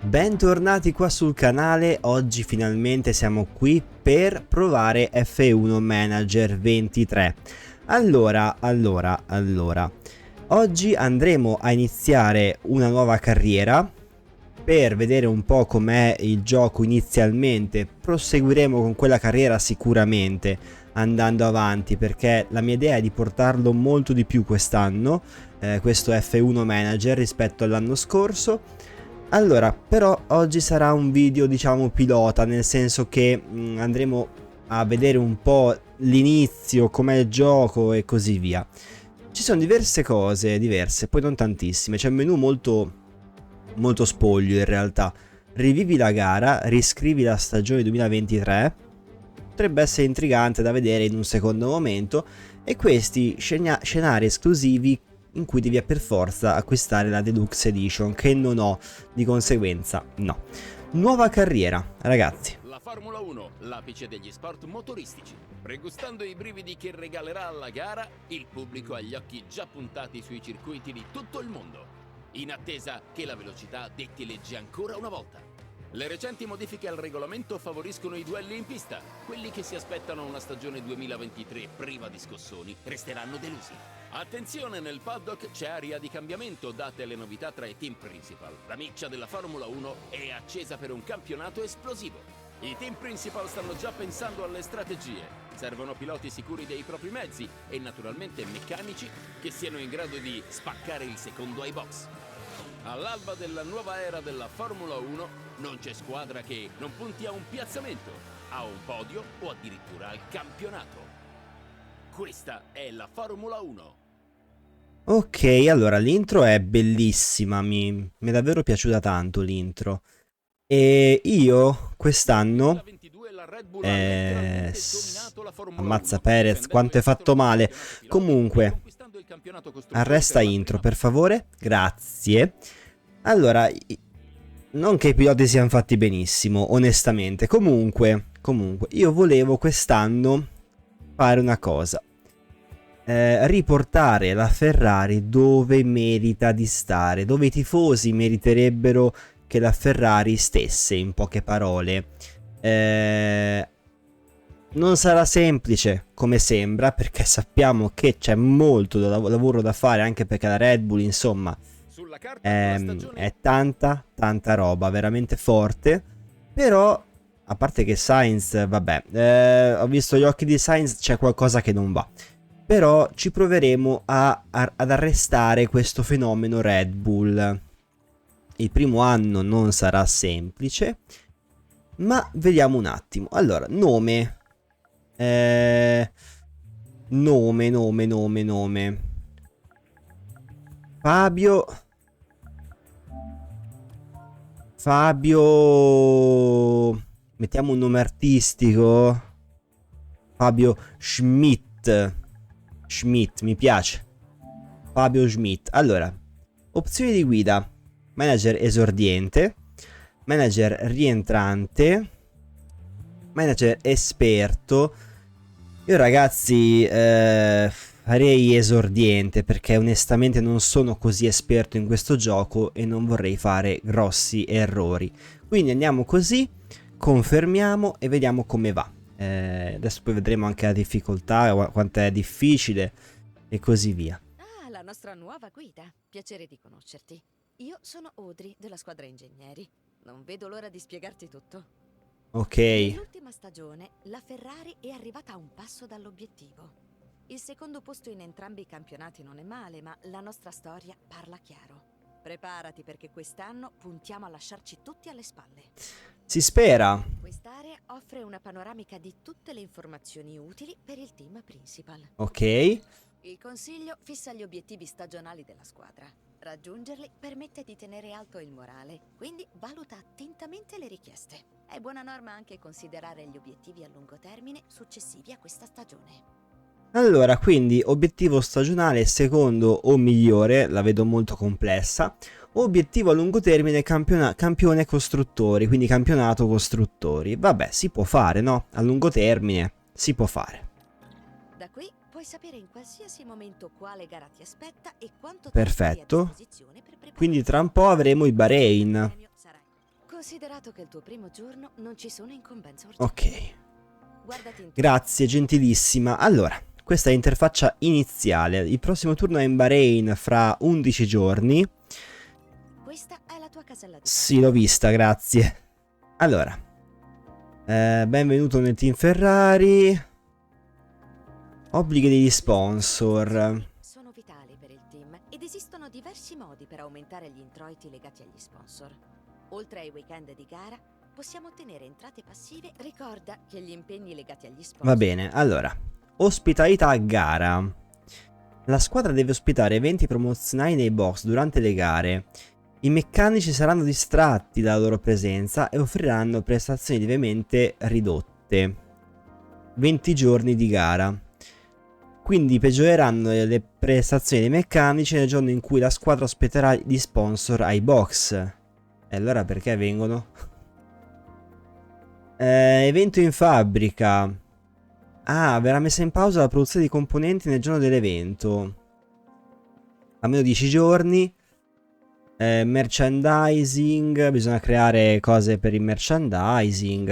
Bentornati qua sul canale, oggi finalmente siamo qui per provare F1 Manager 23. Allora, oggi andremo a iniziare una nuova carriera per vedere un po' com'è il gioco inizialmente. Proseguiremo con quella carriera sicuramente andando avanti, perché la mia idea è di portarlo molto di più quest'anno, questo F1 Manager rispetto all'anno scorso. Allora, però oggi sarà un video diciamo pilota, nel senso che andremo a vedere un po' l'inizio, com'è il gioco e così via. Ci sono diverse cose, poi non tantissime, c'è un menu molto spoglio in realtà. Rivivi la gara, riscrivi la stagione 2023, potrebbe essere intrigante da vedere in un secondo momento, e questi scenari esclusivi in cui devi per forza acquistare la Deluxe Edition, che non ho, di conseguenza no. Nuova carriera, ragazzi. La Formula 1, l'apice degli sport motoristici. Pregustando i brividi che regalerà alla gara, il pubblico ha gli occhi già puntati sui circuiti di tutto il mondo, in attesa che la velocità detti legge ancora una volta. Le recenti modifiche al regolamento favoriscono i duelli in pista. Quelli che si aspettano una stagione 2023 priva di scossoni resteranno delusi. Attenzione, nel paddock c'è aria di cambiamento date le novità tra i team principal. La miccia della Formula 1 è accesa per un campionato esplosivo. I team principal stanno già pensando alle strategie. Servono piloti sicuri dei propri mezzi e naturalmente meccanici che siano in grado di spaccare il secondo ai box. All'alba della nuova era della Formula 1 non c'è squadra che non punti a un piazzamento, a un podio o addirittura al campionato. Questa è la Formula 1. Ok, allora l'intro è bellissima, mi è davvero piaciuta tanto l'intro. E io quest'anno ammazza Perez, quanto è fatto male. Comunque, arresta intro per favore, grazie. Allora, non che i piloti siano fatti benissimo, onestamente. Comunque, io volevo quest'anno fare una cosa. Riportare la Ferrari dove merita di stare, dove i tifosi meriterebbero che la Ferrari stesse, in poche parole. Non sarà semplice come sembra, perché sappiamo che c'è molto lavoro da fare, anche perché la Red Bull, insomma, è tanta roba, veramente forte. Però, a parte che Sainz, vabbè, ho visto gli occhi di Sainz, c'è qualcosa che non va. Però ci proveremo ad arrestare questo fenomeno Red Bull. Il primo anno non sarà semplice, ma vediamo un attimo. Allora, nome. Nome. Fabio. Mettiamo un nome artistico. Fabio Schmidt, mi piace. Fabio Schmidt. Allora, opzioni di guida: manager esordiente, manager rientrante, manager esperto. Io, ragazzi, farei esordiente, perché onestamente non sono così esperto in questo gioco e non vorrei fare grossi errori. Quindi andiamo così, confermiamo e vediamo come va. Adesso poi vedremo anche la difficoltà, quanto è difficile e così via. Ah, la nostra nuova guida. Piacere di conoscerti. Io sono Audrey della squadra ingegneri. Non vedo l'ora di spiegarti tutto. Ok. Nell'ultima stagione la Ferrari è arrivata a un passo dall'obiettivo. Il secondo posto in entrambi i campionati non è male, ma la nostra storia parla chiaro. Preparati, perché quest'anno puntiamo a lasciarci tutti alle spalle. Si spera. Quest'area offre una panoramica di tutte le informazioni utili per il team principal. Ok. Il consiglio fissa gli obiettivi stagionali della squadra. Raggiungerli permette di tenere alto il morale, quindi valuta attentamente le richieste. È buona norma anche considerare gli obiettivi a lungo termine successivi a questa stagione. Allora, quindi obiettivo stagionale secondo o migliore, la vedo molto complessa. Obiettivo a lungo termine, campione costruttori, quindi campionato costruttori. Vabbè, si può fare, no? A lungo termine si può fare. Da qui puoi sapere in qualsiasi momento quale gara ti aspetta e quanto perfetto. tempo hai a disposizione per preparare. Quindi tra un po' avremo il Bahrain. Considerato che il tuo primo giorno non ci sono incombenze urgenti. Ok. Guardati intorno. Grazie, gentilissima. Allora, questa è l'interfaccia iniziale. Il prossimo turno è in Bahrain fra 11 giorni. Questa è la tua casella di... Sì, l'ho vista, grazie. Allora, benvenuto nel team Ferrari. Obblighi degli sponsor. Sono vitali per il team ed esistono diversi modi per aumentare gli introiti legati agli sponsor. Oltre ai weekend di gara, possiamo ottenere entrate passive. Ricorda che gli impegni legati agli sponsor... Va bene, allora, ospitalità a gara. La squadra deve ospitare eventi promozionali nei box durante le gare. I meccanici saranno distratti dalla loro presenza e offriranno prestazioni lievemente ridotte. 20 giorni di gara. Quindi peggioreranno le prestazioni dei meccanici nel giorno in cui la squadra ospiterà gli sponsor ai box. E allora perché vengono? Evento in fabbrica. Ah, verrà messa in pausa la produzione di componenti nel giorno dell'evento. Almeno 10 giorni. Merchandising. Bisogna creare cose per il merchandising.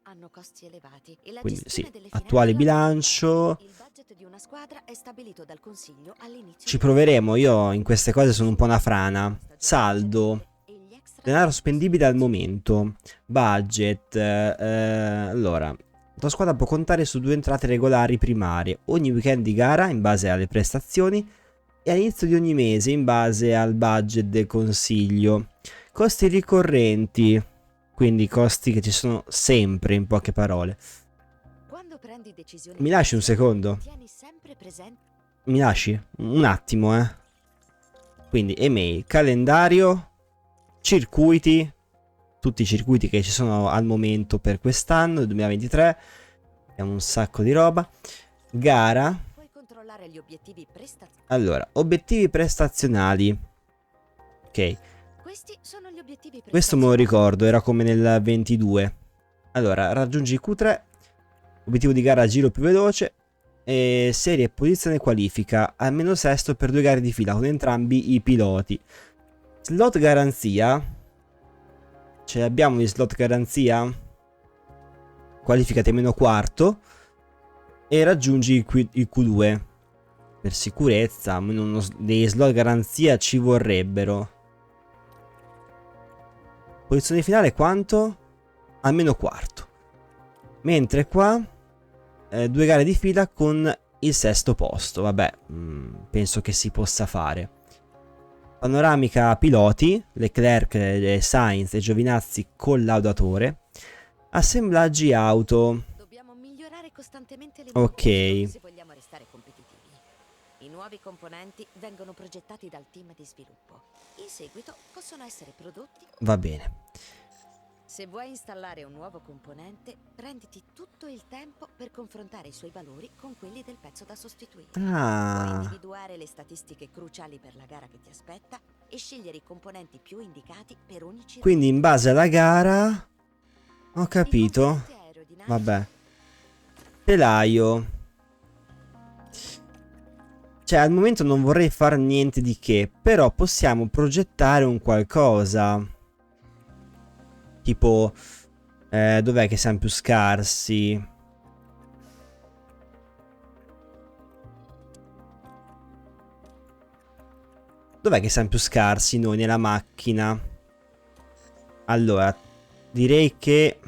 hanno costi elevati e la Quindi gestione sì, delle attuale finanze la bilancio. il budget di una squadra è stabilito dal consiglio all'inizio Ci della proveremo, io in queste cose sono un po' una frana. Saldo. e gli extra Denaro spendibile al momento. Budget. Allora, la tua squadra può contare su 2 entrate regolari primarie ogni weekend di gara in base alle prestazioni e all'inizio di ogni mese in base al budget del consiglio. Costi ricorrenti, quindi costi che ci sono sempre, in poche parole. Quando prendi decisioni Mi lasci un secondo? tieni sempre presente Mi lasci? Un attimo, Quindi email, calendario, circuiti, tutti i circuiti che ci sono al momento per quest'anno, 2023. Abbiamo un sacco di roba. Gara. puoi controllare gli obiettivi prestazionali. Allora, obiettivi prestazionali. Ok, Questi sono gli obiettivi questo me lo prestazionali. ricordo, era come nel 22. Allora, raggiungi Q3, obiettivo di gara giro più veloce, e serie posizione qualifica, almeno sesto per 2 gare di fila con entrambi i piloti. Slot garanzia. Ce l'abbiamo di slot garanzia? Qualificati almeno quarto e raggiungi il Q2. Per sicurezza, almeno dei slot garanzia ci vorrebbero. Posizione finale quanto? Almeno quarto. Mentre qua 2 gare di fila con il sesto posto. Vabbè, penso che si possa fare. Panoramica piloti, Leclerc, Sainz e Giovinazzi collaudatore. Assemblaggi auto. Dobbiamo migliorare costantemente le Ok. nuove se vogliamo restare competitivi. I nuovi componenti vengono progettati dal team di sviluppo. In seguito possono essere prodotti. Va bene. Se vuoi installare un nuovo componente, prenditi tutto il tempo per confrontare i suoi valori con quelli del pezzo da sostituire. Puoi Ah, individuare le statistiche cruciali per la gara che ti aspetta e scegliere i componenti più indicati per ogni circuito. quindi in base alla gara ho I capito. componenti aerodinamici Vabbè. Telaio. Cioè, al momento non vorrei fare niente di che, però possiamo progettare un qualcosa. Tipo, dov'è che siamo più scarsi? Dov'è che siamo più scarsi noi nella macchina? Allora, direi che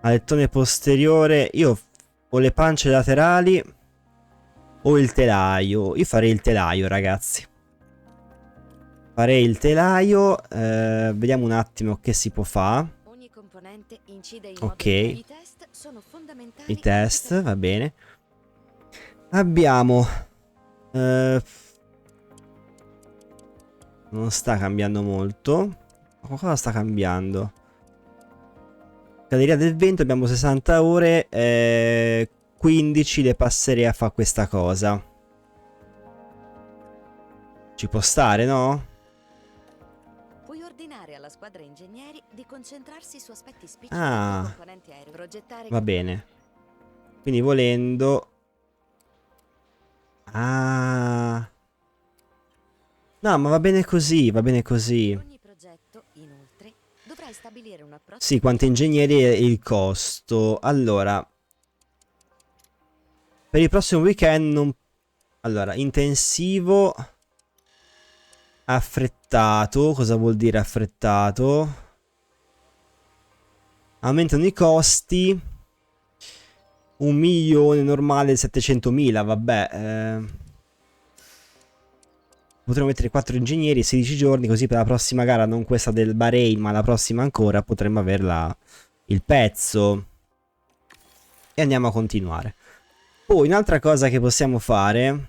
alettone posteriore, io ho le pance laterali o il telaio. Io farei il telaio, ragazzi. Farei il telaio. Vediamo un attimo che si può fare. Ogni componente incide in Ok. modo i test sono fondamentali. I test, va bene. Abbiamo non sta cambiando molto. Cosa sta cambiando? Galleria del vento, abbiamo 60 ore, 15 le passerei a fare questa cosa. Ci può stare, no? Puoi ordinare alla squadra ingegneri di concentrarsi su aspetti specifici Ah. dei componenti aerei. Progettare Va bene. Quindi volendo... Ah. No, ma va bene così, va bene così. ogni progetto Dovrai stabilire un approccio. Sì, quanti ingegneri e il costo. Allora, per il prossimo weekend non... Allora, intensivo, affrettato. Cosa vuol dire affrettato? Aumentano i costi. 1.000.000 normale, 700.000, vabbè. Potremmo mettere 4 ingegneri, 16 giorni, così per la prossima gara, non questa del Bahrain, ma la prossima ancora, potremmo averla il pezzo. E andiamo a continuare. Poi un'altra cosa che possiamo fare,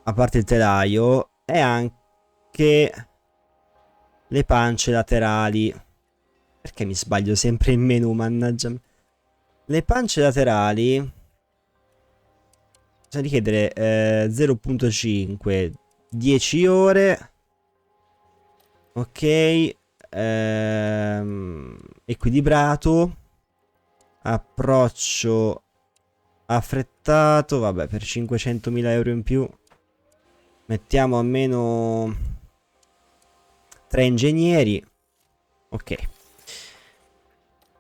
a parte il telaio, è anche le pance laterali. Perché mi sbaglio sempre in menu, mannaggia. Le pance laterali, bisogna richiedere 0.5, 10 ore. Ok. Equilibrato. Approccio affrettato. Vabbè, per 500.000 euro in più mettiamo almeno 3 ingegneri. Ok.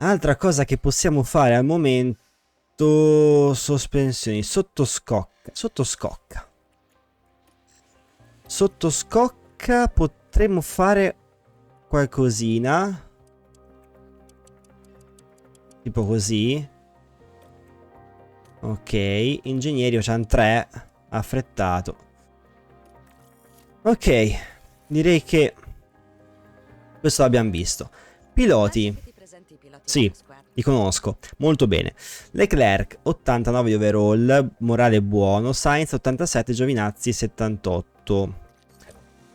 Altra cosa che possiamo fare al momento, sospensioni, sottoscocca. Sottoscocca potremmo fare qualcosina. Tipo così. Ok, ingegneri c'hanno 3, affrettato. Ok, direi che questo l'abbiamo visto. Piloti. Sì, li conosco molto bene. Leclerc 89 di overall, morale buono. Sainz 87, Giovinazzi 78.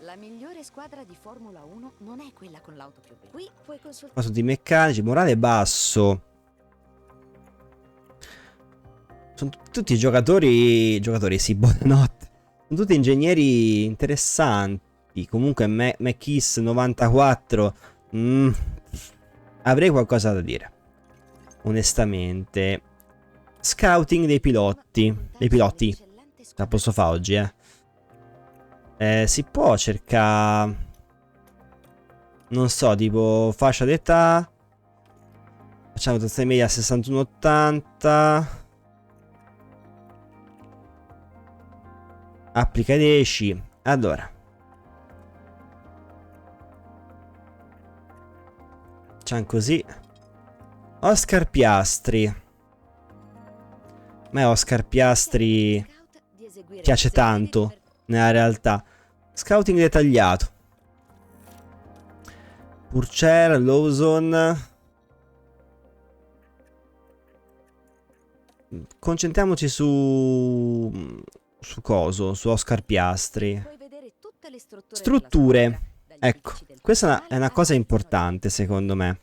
La migliore squadra di Formula 1 non è quella con l'auto più bella. Qui puoi consultare. Passo di meccanici, morale basso. Sono tutti giocatori sì, buonanotte. Sono tutti ingegneri interessanti. Comunque McKiss 94. Avrei qualcosa da dire, onestamente. Scouting dei piloti. La posso fare oggi, si può cercare, non so, tipo fascia d'età. Facciamo testa media 61-80. Applica 10. Allora, facciamo così. Oscar Piastri. A me Oscar Piastri piace tanto nella realtà. Scouting dettagliato. Purcell, Lawson. Concentriamoci su coso, su Oscar Piastri. Strutture. Ecco, questa è una cosa importante secondo me.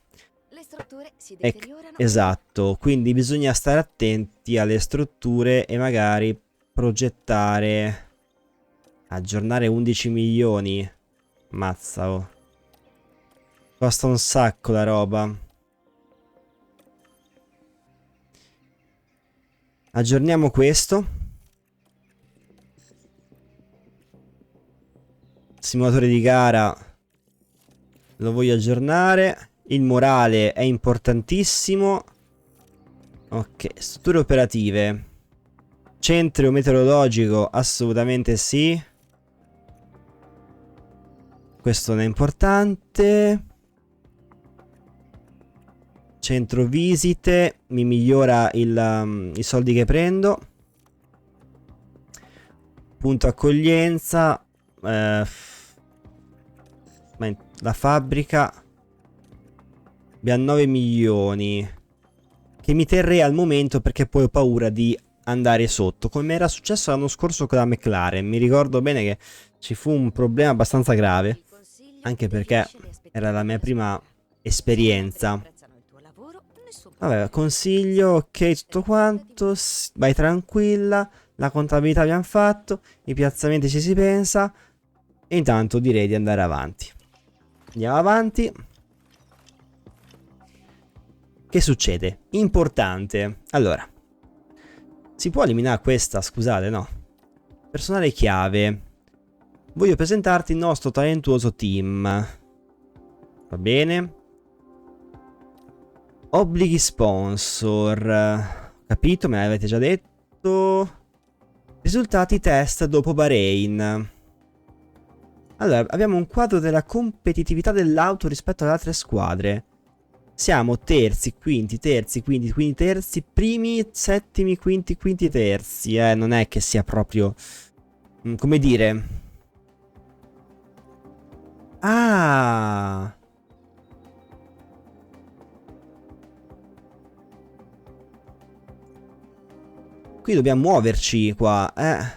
Esatto, quindi bisogna stare attenti alle strutture e magari progettare. Aggiornare 11 milioni. Mazza, oh. Costa un sacco la roba. Aggiorniamo questo. Simulatore di gara lo voglio aggiornare. Il morale è importantissimo. Ok, strutture operative. Centro meteorologico, assolutamente sì. Questo non è importante. Centro visite. Mi migliora i soldi che prendo. Punto accoglienza. La fabbrica. Abbiamo 9 milioni. Che mi terrei al momento perché poi ho paura di andare sotto. Come era successo l'anno scorso con la McLaren. Mi ricordo bene che ci fu un problema abbastanza grave. Anche perché era la mia prima esperienza. Vabbè, consiglio, ok, tutto quanto. Vai tranquilla. La contabilità abbiamo fatto. I piazzamenti ci si pensa. E intanto direi di andare avanti. Andiamo avanti. Che succede? Importante. Allora. Si può eliminare questa? Scusate, no. Personale chiave. Voglio presentarti il nostro talentuoso team. Va bene. Obblighi sponsor. Capito, me l'avete già detto. Risultati test dopo Bahrain. Allora, abbiamo un quadro della competitività dell'auto rispetto alle altre squadre. Siamo terzi, quinti, terzi, quinti, quinti, terzi, primi, settimi, quinti, quinti, terzi. Non è che sia proprio... come dire... Ah! Qui dobbiamo muoverci qua, Non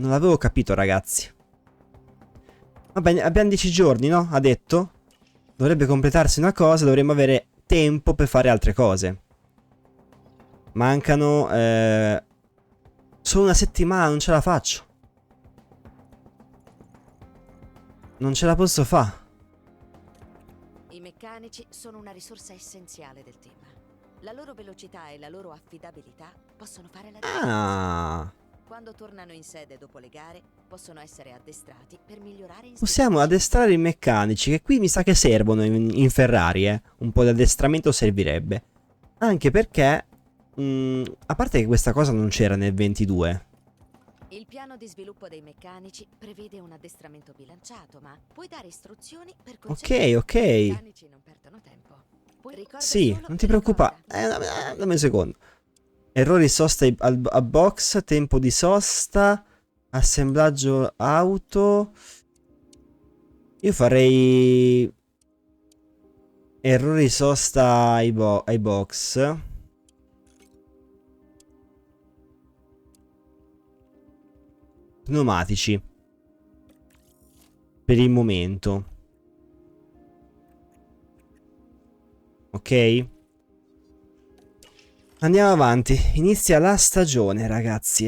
l'avevo capito, ragazzi. Vabbè, abbiamo 10 giorni, no? Ha detto. Dovrebbe completarsi una cosa, dovremmo avere tempo per fare altre cose. Mancano... solo una settimana, non ce la faccio. Non ce la posso fare. I meccanici sono una risorsa essenziale del team. La loro velocità e la loro affidabilità possono fare la differenza. Ah... Quando tornano in sede dopo le gare, possono essere addestrati per migliorare in Possiamo addestrare i meccanici, che qui mi sa che servono in Ferrari, Un po' di addestramento servirebbe. Anche perché, a parte che questa cosa non c'era nel 22. Il piano di sviluppo dei meccanici prevede un addestramento bilanciato, ma puoi dare istruzioni per consentire Ok. che i meccanici non perdano tempo. Sì, non ti preoccupare. Dammi un secondo. Errori sosta a box, tempo di sosta, assemblaggio auto. Io farei errori sosta ai box. Pneumatici. Per il momento. Ok? Andiamo avanti. Inizia la stagione, ragazzi.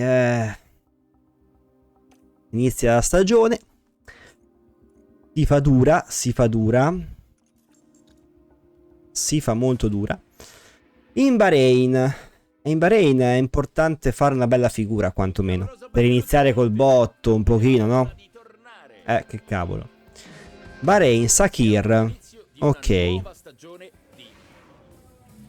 Inizia la stagione. Si fa dura, si fa dura. Si fa molto dura. In Bahrain è importante fare una bella figura, quantomeno. Per iniziare col botto, un pochino, no? Che cavolo. Bahrain, Sakir. Ok.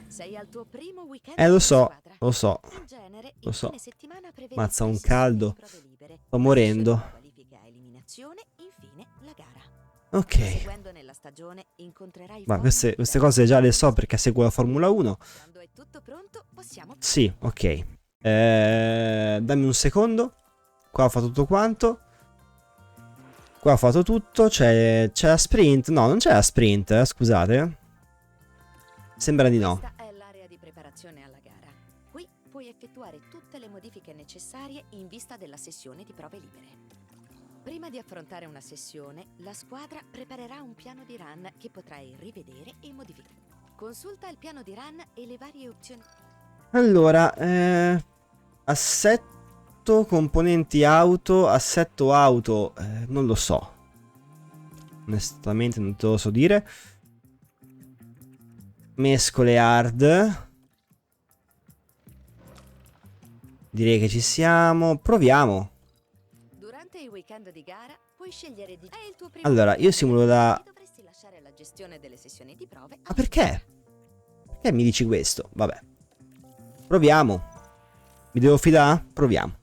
Sei al tuo primo weekend Lo con so, la squadra. lo so. In genere, Lo il so. fine settimana prevede Mazza, un 6 sessioni caldo. di prove libere, Sto morendo. sessioni di qualifica e eliminazione, infine la gara. Ok. Seguendo nella stagione incontrerai Ma Formula queste 1. cose già le so perché seguo la Formula 1. Quando è tutto pronto, possiamo... Sì, ok. Dammi un secondo. Qua ho fatto tutto quanto. Qua ho fatto tutto. C'è la sprint. No, non c'è la sprint, scusate. Sembra di no. Questa è l'area di preparazione alla gara. Qui puoi effettuare tutte le modifiche necessarie in vista della sessione di prove libere. Prima di affrontare una sessione, la squadra preparerà un piano di run che potrai rivedere e modificare. Consulta il piano di run e le varie opzioni. Allora, assetto, componenti auto, assetto auto, non lo so. Onestamente non te lo so dire. Mescole hard. Direi che ci siamo. Proviamo. Durante i weekend di gara puoi scegliere di... È il tuo primo Allora, io weekend simulo da... e dovresti lasciare la gestione delle sessioni di prove. Ma perché? Perché mi dici questo? Vabbè. Proviamo. Mi devo fidare? Proviamo.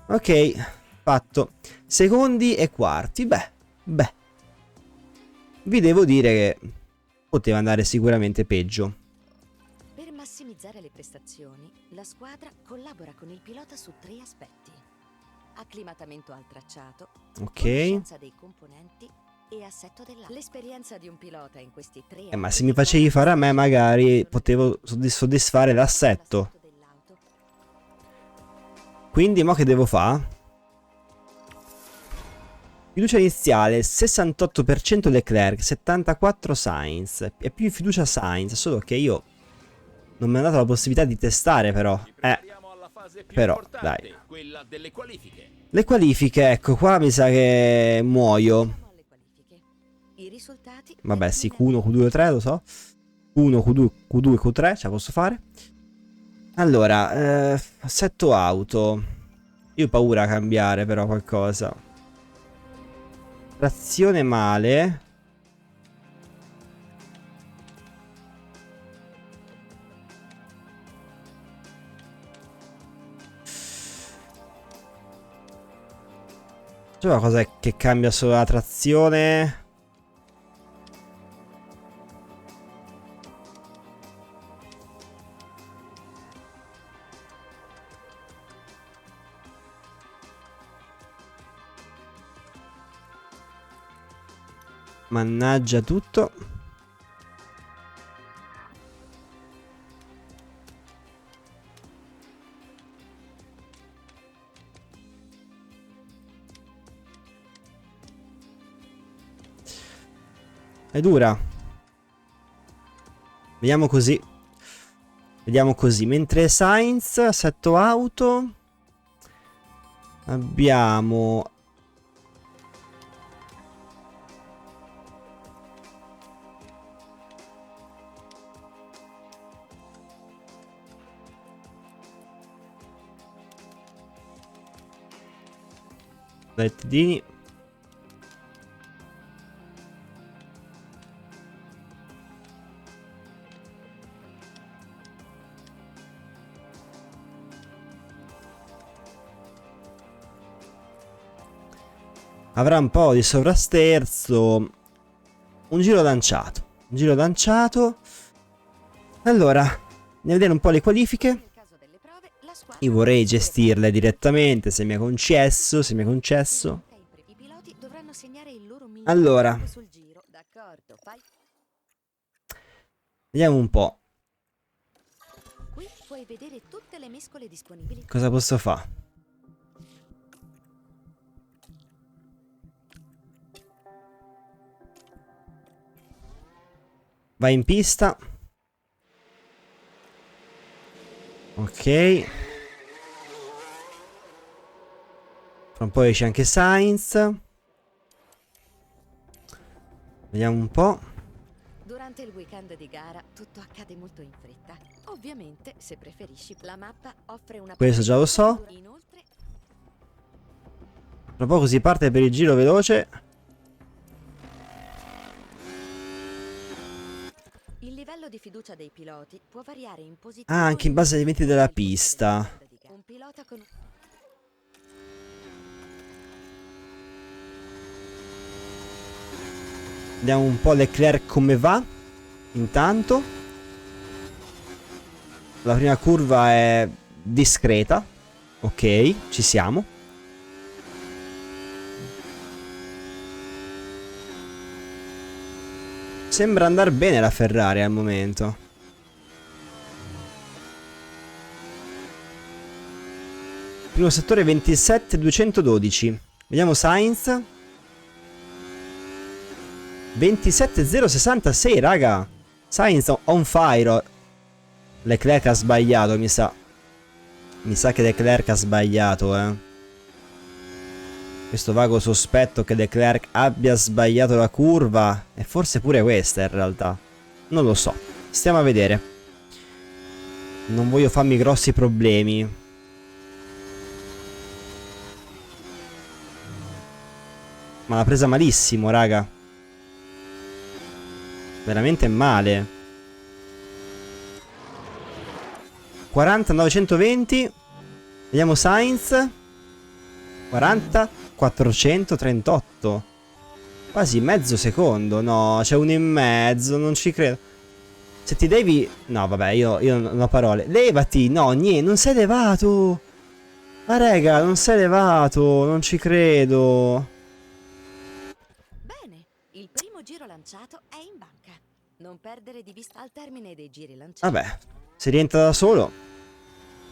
Ok, fatto. Secondi e quarti. Beh. Vi devo dire che poteva andare sicuramente peggio. Per massimizzare le prestazioni, la squadra collabora con il pilota su 3 aspetti: acclimatamento al tracciato, Ok. conoscenza dei componenti e assetto dell'auto. L'esperienza di un pilota in questi 3 Ma se mi facevi fare a me, magari potevo soddisfare l'assetto. dell'auto. Quindi, mo che devo fare? Fiducia iniziale 68% Leclerc, 74 Sainz. È più fiducia Sainz, solo che io non mi hanno dato la possibilità di testare, però. Però, dai. Quella delle qualifiche. Le qualifiche, ecco, qua mi sa che muoio. Passiamo alle qualifiche. I risultati Vabbè, sì, determinano- Q1, Q2, Q3, lo so. Q1, Q2, Q3, ce la posso fare. Allora, assetto auto. Io ho paura a cambiare, però, qualcosa. Trazione male. C'è una cosa che cambia solo la trazione. Mannaggia tutto. È dura. Vediamo così. Vediamo così. Mentre Sainz, assetto auto. Abbiamo... Lettini. Avrà un po' di sovrasterzo. Un giro lanciato. Un giro lanciato. Allora, andiamo a vedere un po' le qualifiche. Nel caso delle prove, la squadra Io vorrei gestirle direttamente, se mi è concesso, se mi è concesso. I piloti dovranno segnare il loro miglior Allora. tempo sul giro. D'accordo, fai. Vediamo un po'. Qui puoi vedere tutte le mescole disponibili. Cosa posso fare? Vai in pista. Ok. Fra un po' esce anche Sainz. Vediamo un po'. Durante il weekend di gara tutto accade molto in fretta. Ovviamente, se preferisci, la mappa offre una... Questo già lo so. Inoltre, Tra poco si parte per il giro veloce. il livello di fiducia dei piloti può variare in positivo. Ah, anche in base agli eventi della pista. Un pilota con... Vediamo un po' Leclerc come va. Intanto la prima curva è discreta. Ok, ci siamo. Sembra andare bene la Ferrari al momento. Primo settore 27.212. Vediamo Sainz. 27.066, raga. Sainz on fire. Leclerc ha sbagliato, mi sa. Mi sa che Leclerc ha sbagliato, Questo vago sospetto che Leclerc abbia sbagliato la curva. E forse pure questa in realtà. Non lo so. Stiamo a vedere. Non voglio farmi grossi problemi. Ma l'ha presa malissimo, raga. Veramente male. 40.920. Vediamo Sainz. 40.438. Quasi mezzo secondo. No, c'è uno in mezzo. Non ci credo. Se ti devi... No, vabbè, io non ho parole. Levati. No, niente, non sei levato. Ma raga, non sei levato. Non ci credo. Bene, il primo giro lanciato è in banca. Non perdere di vista al termine dei giri lanciati. Vabbè, si rientra da solo.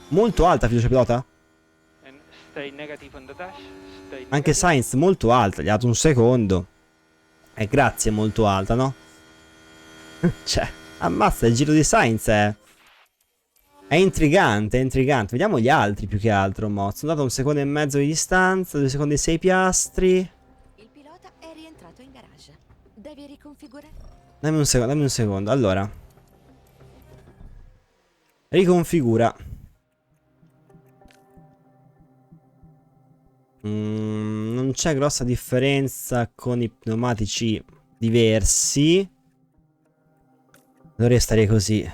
Molto alta fiducia pilota. Anche Sainz molto alta. Gli ha dato un secondo. E grazie, molto alta, no? Cioè, ammazza, il giro di Sainz è intrigante, è intrigante. Vediamo gli altri più che altro, mo. Sono dato un secondo e mezzo di distanza, 2 secondi e 6 piastri. Il pilota è rientrato in garage. Devi riconfigurare. Dammi un secondo. Allora. Riconfigura. Non c'è grossa differenza con i pneumatici diversi. Dovrei stare così.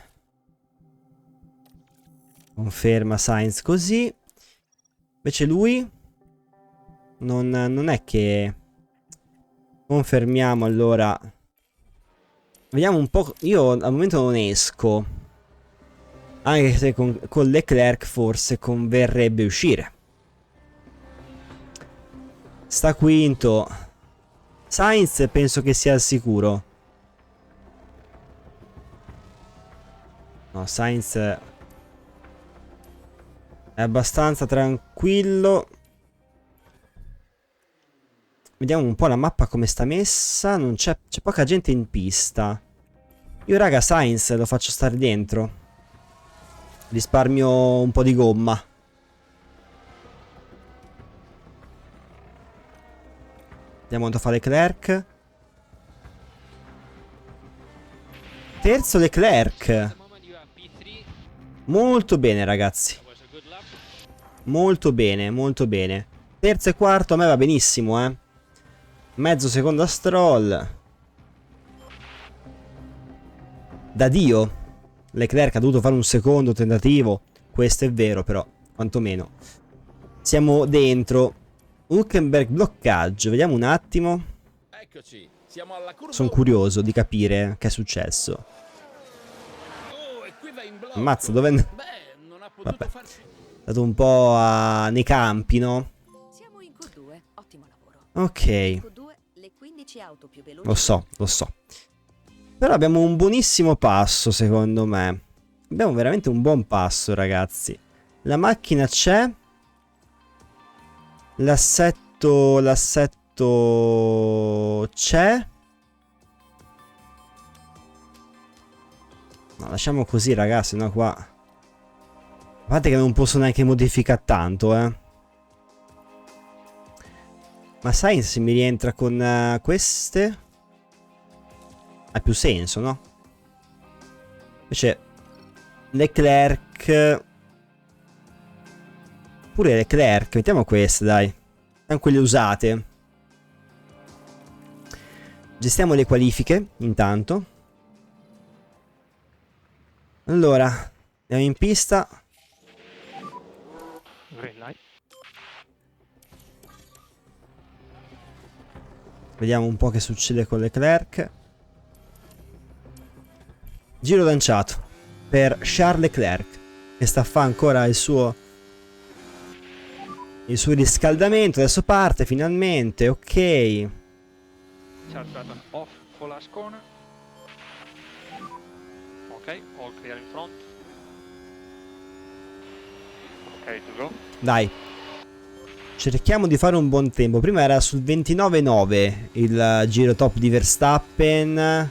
Conferma Sainz così. Invece lui non è che... Confermiamo allora. Vediamo un po'. Io al momento non esco. Anche se con Leclerc forse converrebbe uscire. Sta quinto. Sainz penso che sia al sicuro. No, Sainz è abbastanza tranquillo. Vediamo un po' la mappa come sta messa. Non c'è poca gente in pista. Io raga Sainz lo faccio stare dentro. Risparmio un po' di gomma. Vediamo quanto fa Leclerc. Terzo Leclerc. Molto bene ragazzi. Molto bene, molto bene. Terzo e quarto a me va benissimo, eh. Mezzo secondo a Stroll. Da Dio. Leclerc ha dovuto fare un secondo tentativo. Questo è vero però, quantomeno. Siamo dentro. Hülkenberg bloccaggio. Vediamo un attimo. Eccoci, siamo alla curva. Sono curioso di capire che è successo. Oh, e qui va in blocco. Ammazza, dove... Beh, non ha potuto Vabbè. farsi. È stato un po' nei campi, no? Siamo in Q2, ottimo lavoro. Ok. Q2, le 15 auto più veloci. Lo so, lo so. Però abbiamo un buonissimo passo, secondo me. Abbiamo veramente un buon passo, ragazzi. La macchina c'è. L'assetto c'è. No, lasciamo così, ragazzi, no qua. A parte che non posso neanche modificare tanto, eh. Ma sai se mi rientra con queste? Ha più senso, no? Invece Leclerc. Pure Leclerc. Mettiamo queste, dai. Sono quelle usate. Gestiamo le qualifiche, intanto. Allora, andiamo in pista. Green light. Vediamo un po' che succede con Leclerc. Giro lanciato per Charles Leclerc, che sta a fare ancora il suo riscaldamento. Adesso parte finalmente. Ok. Charge button off for last corner. Ok, all clear in front. Ok, to go. Dai. Cerchiamo di fare un buon tempo. Prima era sul 29,9 il giro top di Verstappen.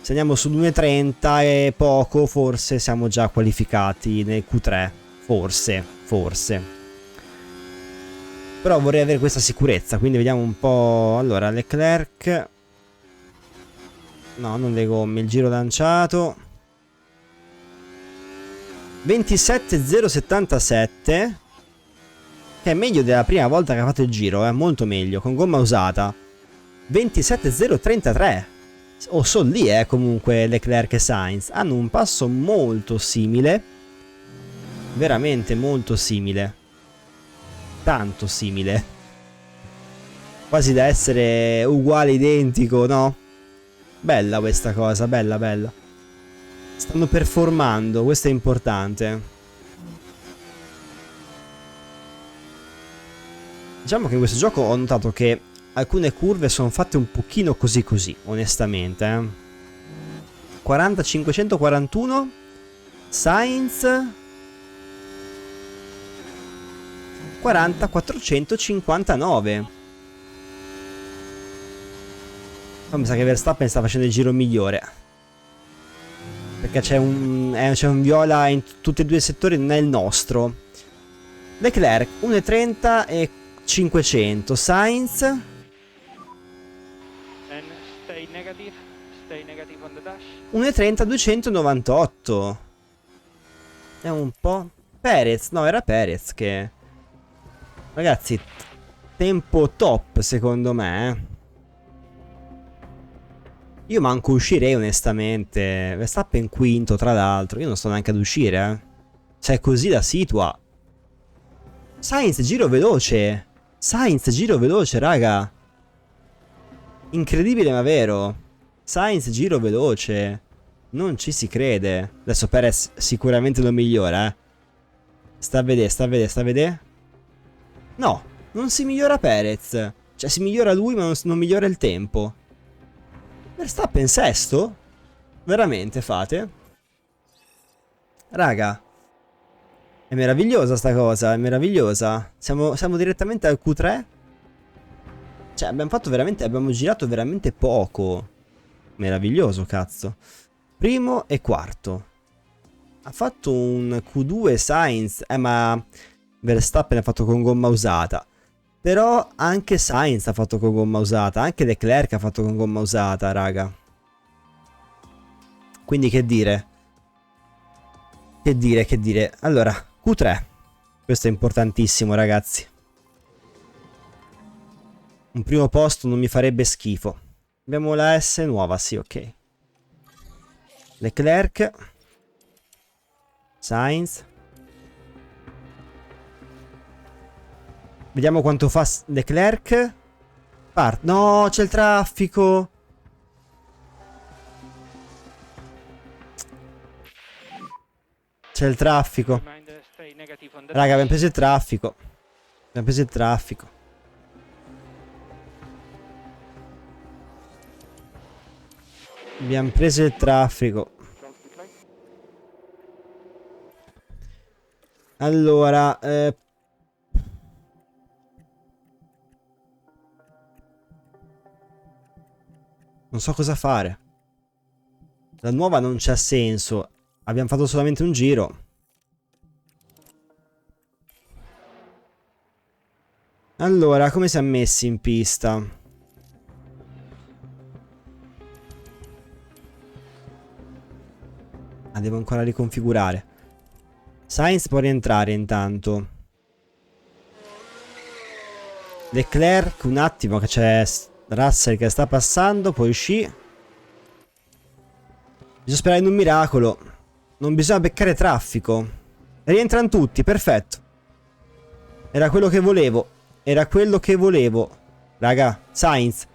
Se andiamo sull'1,30 e poco, forse siamo già qualificati nel Q3. Forse. Però vorrei avere questa sicurezza, quindi vediamo un po'. Allora, Leclerc. No, non le gomme, il giro lanciato. 27.077. Che è meglio della prima volta che ha fatto il giro, molto meglio, con gomma usata. 27.033. O sono lì, comunque Leclerc e Sainz. Hanno un passo molto simile. Veramente molto simile. Tanto simile. Quasi da essere uguale, identico, no? Bella questa cosa, bella, bella. Stanno performando, questo è importante. Diciamo che in questo gioco ho notato che alcune curve sono fatte un pochino così, onestamente. 40-541. Sainz. 40-459. Ma mi sa che Verstappen sta facendo il giro migliore. Perché c'è un viola in tutti e due i settori, non è il nostro. Leclerc 1,30 e 500. Sainz. And stay negative on the dash. 1,30 298. È un po'. Perez, no, era Perez che. Ragazzi, tempo top secondo me. Io manco uscirei onestamente. Verstappen quinto tra l'altro. Io non sto neanche ad uscire. Cioè così la situa. Sainz giro veloce. Sainz giro veloce raga. Incredibile ma vero. Sainz giro veloce. Non ci si crede. Adesso Perez sicuramente lo migliora. Sta a vedere, sta a vedere, sta a vedere. No, non si migliora Perez. Cioè si migliora lui ma non migliora il tempo. Verstappen sesto? Veramente fate? Raga. È meravigliosa sta cosa, è meravigliosa. Siamo direttamente al Q3. Cioè abbiamo girato veramente poco. Meraviglioso cazzo. Primo e quarto. Ha fatto un Q2 Sainz. Ma Verstappen ha fatto con gomma usata. Però anche Sainz ha fatto con gomma usata. Anche Leclerc ha fatto con gomma usata, raga. Quindi che dire? Che dire, che dire. Allora, Q3. Questo è importantissimo, ragazzi. Un primo posto non mi farebbe schifo. Abbiamo la S nuova, sì, ok. Leclerc. Sainz. Vediamo quanto fa Leclerc. No, c'è il traffico. C'è il traffico. Reminder, stay negative on the Raga, abbiamo dash. preso il traffico. Abbiamo preso il traffico. Abbiamo preso il traffico. Allora, non so cosa fare. La nuova non c'ha senso. Abbiamo fatto solamente un giro. Allora, come siamo messi in pista? Ah, devo ancora riconfigurare. Sainz può rientrare intanto. Leclerc, un attimo che c'è Russell che sta passando, poi uscì. Bisogna sperare in un miracolo. Non bisogna beccare traffico. Rientrano tutti, perfetto. Era quello che volevo. Era quello che volevo. Raga, Sainz.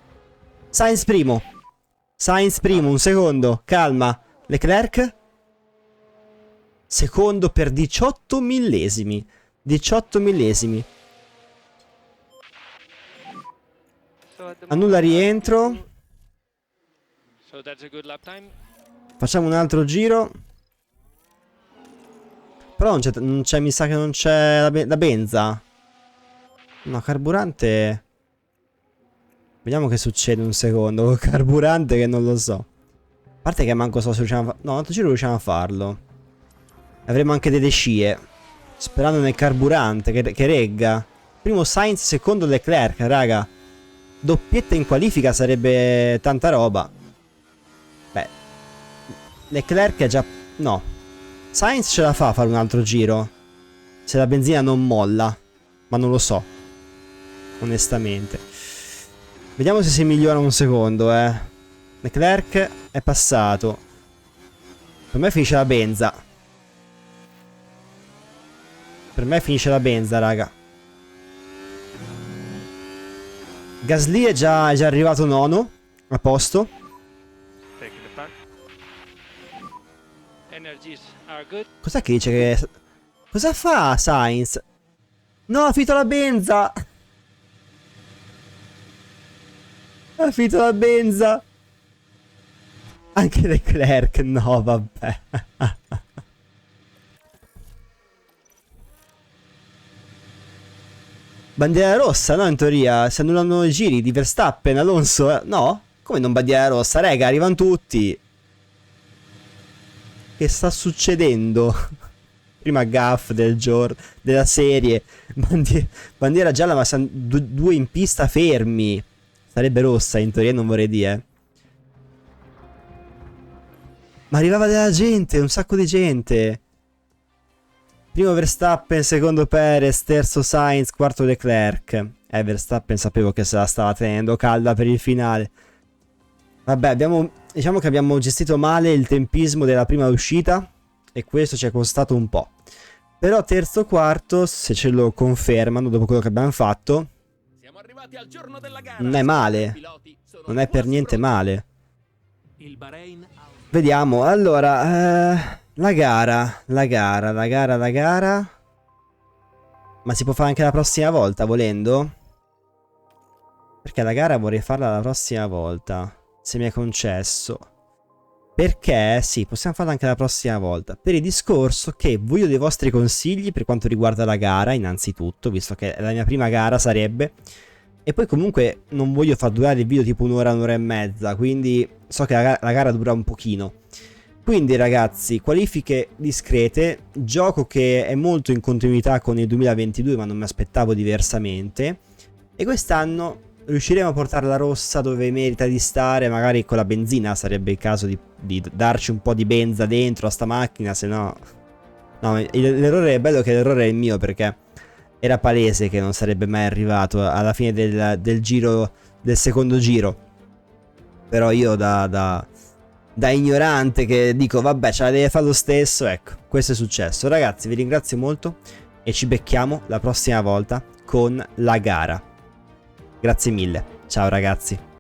Sainz primo. Sainz primo, un secondo. Calma. Leclerc. Secondo per 18 millesimi. 18 millesimi. So at the Annulla moment, rientro. So that's a good lap time. Facciamo un altro giro. Però non c'è, mi sa che non c'è la benza. No, carburante. Vediamo che succede un secondo. Col carburante che non lo so. A parte che manco so se riusciamo a farlo. No, l'altro giro riusciamo a farlo. Avremo anche delle scie. Sperando nel carburante che regga. Primo Sainz, secondo Leclerc, raga. Doppietta in qualifica sarebbe tanta roba. Beh, Leclerc è già... No. Sainz ce la fa a fare un altro giro. Se la benzina non molla. Ma non lo so. Onestamente. Vediamo se si migliora un secondo, Leclerc è passato. Per me finisce la benza. Per me finisce la benza, raga. Gasly è già arrivato nono. A posto. Taking the front. Energies are good. Cos'è che dice che... Cosa fa Sainz? No, ha finito la benza. Ha finito la benza. Anche Leclerc. No, vabbè. Bandiera rossa, no? In teoria si annullano i giri di Verstappen, Alonso. No? Come non bandiera rossa? Rega, arrivano tutti. Che sta succedendo? Prima gaff del giorno, della serie. Bandiera gialla, ma sono due in pista fermi. Sarebbe rossa, in teoria, non vorrei dire. Ma arrivava della gente, un sacco di gente. Primo Verstappen, secondo Perez, terzo Sainz, quarto Leclerc. Verstappen sapevo che se la stava tenendo calda per il finale. Vabbè, diciamo che abbiamo gestito male il tempismo della prima uscita e questo ci è costato un po'. Però terzo quarto, se ce lo confermano dopo quello che abbiamo fatto, Siamo arrivati al giorno della gara. non è male. I piloti sono Non è per quasi niente pronti. male. Il Bahrain ha Vediamo, allora, la gara. Ma si può fare anche la prossima volta, volendo? Perché la gara vorrei farla la prossima volta, se mi è concesso. Perché, sì, possiamo farla anche la prossima volta. Per il discorso che voglio dei vostri consigli per quanto riguarda la gara, innanzitutto, visto che la mia prima gara sarebbe. E poi comunque non voglio far durare il video tipo un'ora e mezza, quindi so che la gara dura un pochino. Quindi ragazzi, qualifiche discrete, gioco che è molto in continuità con il 2022 ma non mi aspettavo diversamente. E quest'anno riusciremo a portarla rossa dove merita di stare, magari con la benzina, sarebbe il caso di darci un po' di benza dentro a sta macchina, se no... No, l'errore è bello che l'errore è il mio perché era palese che non sarebbe mai arrivato alla fine del giro, del secondo giro. Però io da ignorante che dico vabbè ce la deve fare lo stesso, ecco, questo è successo. Ragazzi, vi ringrazio molto e ci becchiamo la prossima volta con la gara. Grazie mille, ciao ragazzi.